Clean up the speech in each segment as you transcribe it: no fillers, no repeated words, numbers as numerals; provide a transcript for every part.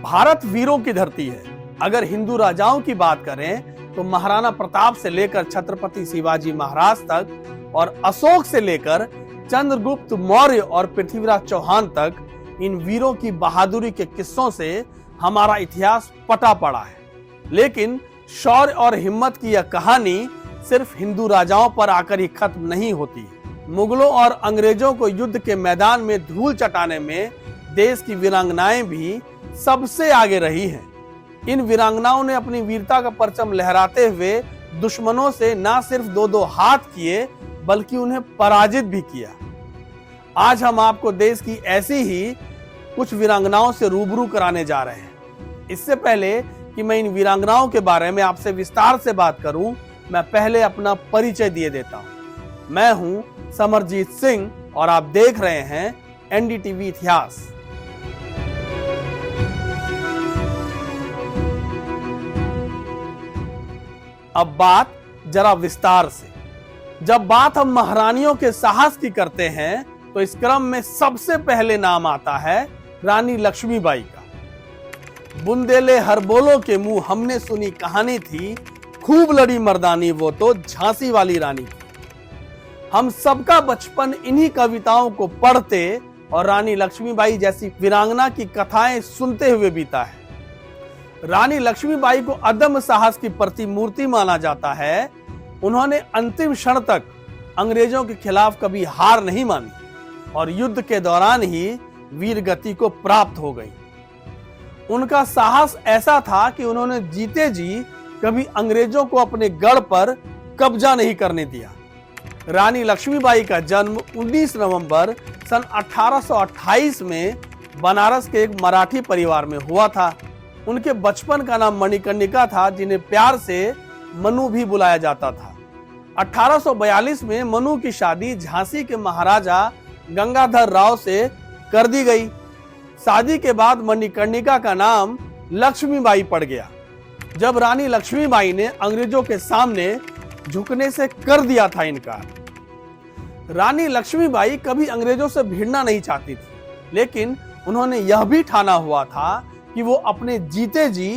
भारत वीरों की धरती है। अगर हिंदू राजाओं की बात करें तो महाराणा प्रताप से लेकर छत्रपति शिवाजी महाराज तक और अशोक से लेकर चंद्रगुप्त मौर्य और पृथ्वीराज चौहान तक इन वीरों की बहादुरी के किस्सों से हमारा इतिहास पटा पड़ा है। लेकिन शौर्य और हिम्मत की यह कहानी सिर्फ हिंदू राजाओं पर आकर ही खत्म नहीं होती। मुगलों और अंग्रेजों को युद्ध के मैदान में धूल चटाने में देश की वीरांगनाएं भी सबसे आगे रही हैं। इन वीरांगनाओं ने अपनी वीरता का परचम लहराते हुए दुश्मनों से न सिर्फ दो दो हाथ किए बल्कि उन्हें पराजित भी किया। आज हम आपको देश की ऐसी ही कुछ वीरांगनाओं से रूबरू कराने जा रहे हैं। इससे पहले कि मैं इन वीरांगनाओं के बारे में आपसे विस्तार से बात करूं, मैं पहले अपना परिचय दिए देता हूं। मैं हूं समरजीत सिंह और आप देख रहे हैं एनडीटीवी इतिहास। अब बात जरा विस्तार से। जब बात हम महारानियों के साहस की करते हैं तो इस क्रम में सबसे पहले नाम आता है रानी लक्ष्मीबाई का। बुंदेले हरबोलों के मुंह हमने सुनी कहानी थी, खूब लड़ी मर्दानी वो तो झांसी वाली रानी थी। हम सबका बचपन इन्हीं कविताओं को पढ़ते और रानी लक्ष्मीबाई जैसी वीरांगना की कथाएं सुनते हुए बीता है। रानी लक्ष्मीबाई को अदम्य साहस की प्रतिमूर्ति माना जाता है। उन्होंने अंतिम क्षण तक अंग्रेजों के खिलाफ कभी हार नहीं मानी और युद्ध के दौरान ही वीर गति को प्राप्त हो गई। उनका साहस ऐसा था कि उन्होंने जीते जी कभी अंग्रेजों को अपने गढ़ पर कब्जा नहीं करने दिया। रानी लक्ष्मीबाई का जन्म 19 नवंबर सन 1828 में बनारस के एक मराठी परिवार में हुआ था। उनके बचपन का नाम मणिकर्णिका था, जिन्हें प्यार से मनु भी बुलाया जाता था। 1842 में मनु की शादी झांसी के महाराजा गंगाधर राव से कर दी गई। शादी के बाद मणिकर्णिका का नाम लक्ष्मीबाई पड़ गया। जब रानी लक्ष्मीबाई ने अंग्रेजों के सामने झुकने से कर दिया था इनकार। रानी लक्ष्मीबाई कभी अंग्रेजों से भिड़ना नहीं चाहती थी, लेकिन उन्होंने यह भी ठाना हुआ था कि वो अपने जीते जी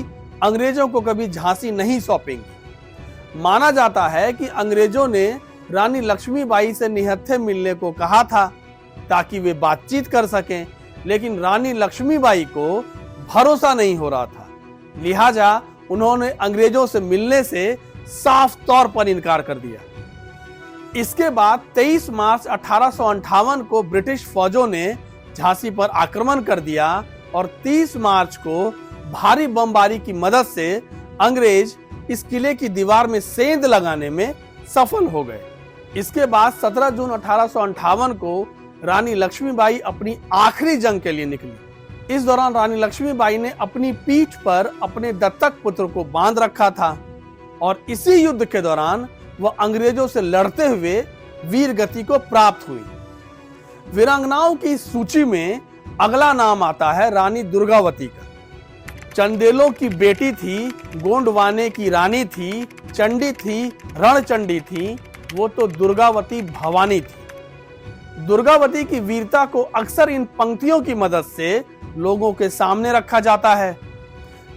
अंग्रेजों को कभी झांसी नहीं सौंपेंगी। माना जाता है कि अंग्रेजों ने रानी लक्ष्मीबाई से निहत्थे मिलने को कहा था ताकि वे बातचीत कर सकें, लेकिन रानी लक्ष्मीबाई को भरोसा नहीं हो रहा था। लिहाजा उन्होंने अंग्रेजों से मिलने से साफ तौर पर इनकार कर दिया। इसके बाद 23 मार्च 1858 को ब्रिटिश फौजों ने झांसी पर आक्रमण कर दिया और 30 मार्च को भारी बमबारी की मदद से अंग्रेज इस किले की दीवार में सेंध लगाने में सफल हो गए। इसके बाद 17 जून 1858 को रानी लक्ष्मीबाई अपनी आखिरी जंग के लिए निकली। इस दौरान रानी लक्ष्मीबाई ने अपनी पीठ पर अपने दत्तक पुत्र को बांध रखा था और इसी युद्ध के दौरान वह अंग्रेजों से लड़ते हुए वीर गति को प्राप्त हुई। वीरांगनाओं की सूची में अगला नाम आता है रानी दुर्गावती का। चंदेलों की बेटी थी, गोंडवाने की रानी थी, चंडी थी, रणचंडी थी, वो तो दुर्गावती भवानी थी। दुर्गावती की वीरता को अक्सर इन पंक्तियों की मदद से लोगों के सामने रखा जाता है।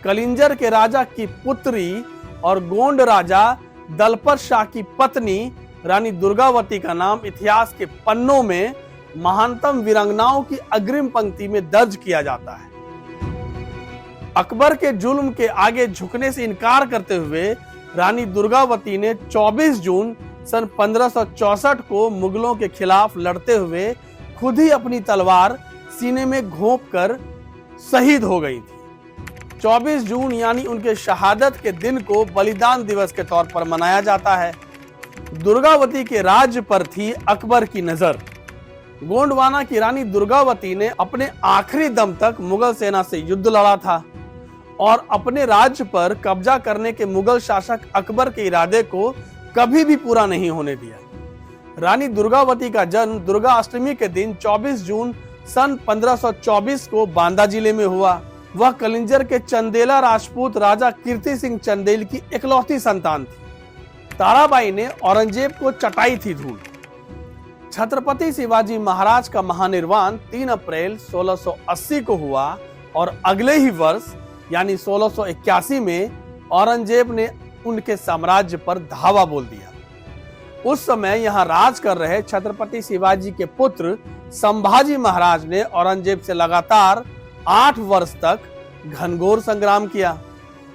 कलिंजर के राजा की पुत्री और गोंड राजा दलपत शाह की पत्नी रानी दुर्गावती का नाम इतिहास के पन्नों में महानतम वीरांगनाओं की अग्रिम पंक्ति में दर्ज किया जाता है। अकबर के जुल्म के आगे झुकने से इनकार करते हुए रानी दुर्गावती ने 24 जून सन 1564 को मुगलों के खिलाफ लड़ते हुए खुद ही अपनी तलवार सीने में घोंपकर शहीद हो गई थी। 24 जून यानी उनके शहादत के दिन को बलिदान दिवस के तौर पर मनाया जाता है। दुर्गावती के राज्य पर थी अकबर की नजर। गोंडवाना की रानी दुर्गावती ने अपने आखिरी दम तक मुगल सेना से युद्ध लड़ा था और अपने राज्य पर कब्जा करने के मुगल शासक अकबर के इरादे को कभी भी पूरा नहीं होने दिया। रानी दुर्गावती का जन्म दुर्गा अष्टमी के दिन 24 जून सन 1524 को बांदा जिले में हुआ। वह कलिंजर के चंदेला राजपूत राजा कीर्ति सिंह चंदेल की इकलौती संतान थी। ताराबाई ने औरंगजेब को चटाई थी धूल। छत्रपति शिवाजी महाराज का महानिर्वाण 3 अप्रैल 1680 को हुआ और अगले ही वर्ष यानी 1681 में औरंगजेब ने उनके साम्राज्य पर धावा बोल दिया। उस समय यहां राज कर रहे छत्रपति शिवाजी के पुत्र संभाजी महाराज ने औरंगजेब से लगातार 8 वर्ष तक घनघोर संग्राम किया।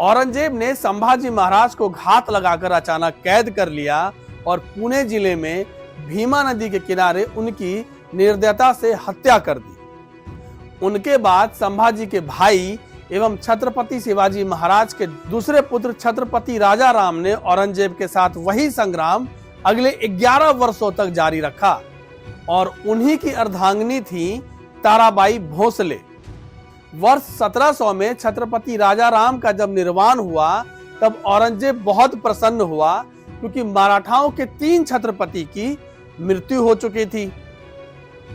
औरंगजेब ने संभाजी महाराज को घात लगाकर अचानक कैद कर लिया और पुणे जिले में भीमा नदी के किनारे उनकी निर्दयता से हत्या कर दी। उनके बाद संभाजी के भाई एवं छत्रपति शिवाजी महाराज के दूसरे पुत्र छत्रपति राजा राम ने औरंगजेब के साथ वही संग्राम अगले 11 वर्षों तक जारी रखा और उन्हीं की अर्धांगिनी थी ताराबाई भोसले। वर्ष 1700 में छत्रपति राजा राम का जब निर्वाण हुआ तब औरंगजेब बहुत प्रसन्न हुआ, क्योंकि मराठाओं के 3 छत्रपति की मृत्यु हो चुकी थी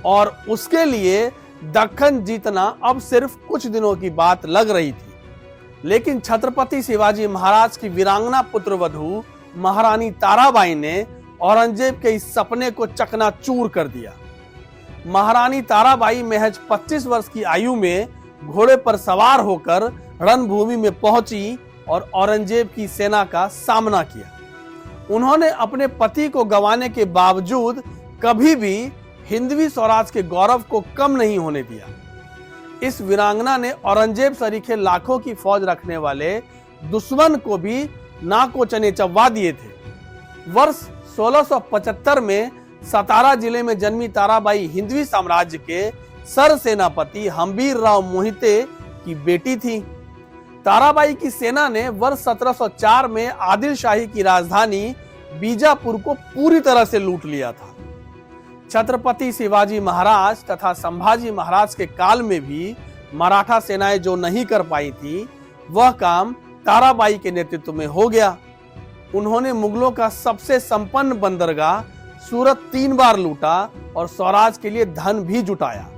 और उसके लिए दक्कन जीतना अब सिर्फ कुछ दिनों की बात लग रही थी। लेकिन छत्रपति शिवाजी महाराज की वीरांगना पुत्रवधू महारानी ताराबाई ने औरंगजेब के इस सपने को चकनाचूर कर दिया। महारानी ताराबाई महज 25 वर्ष की आयु में घोड़े पर सवार होकर रणभूमि में पहुंची और औरंगजेब की सेना का सामना किया। उन्होंने अपने पति को गंवाने के बावजूद कभी भी हिंदवी स्वराज के गौरव को कम नहीं होने दिया। इस वीरांगना ने औरंगजेब सरीखे लाखों की फौज रखने वाले दुश्मन को भी नाको चने चबवा दिए थे। वर्ष 1675 में सतारा जिले में जन्मी ताराबाई हिंदवी साम्राज्य के सर सेनापति हम्बीर राव मोहिते की बेटी थी। ताराबाई की सेना ने वर्ष 1704 में आदिल शाही की राजधानी बीजापुर को पूरी तरह से लूट लिया था। छत्रपति शिवाजी महाराज तथा संभाजी महाराज के काल में भी मराठा सेनाएं जो नहीं कर पाई थी, वह काम ताराबाई के नेतृत्व में हो गया। उन्होंने मुगलों का सबसे संपन्न बंदरगाह सूरत 3 बार लूटा और स्वराज के लिए धन भी जुटाया।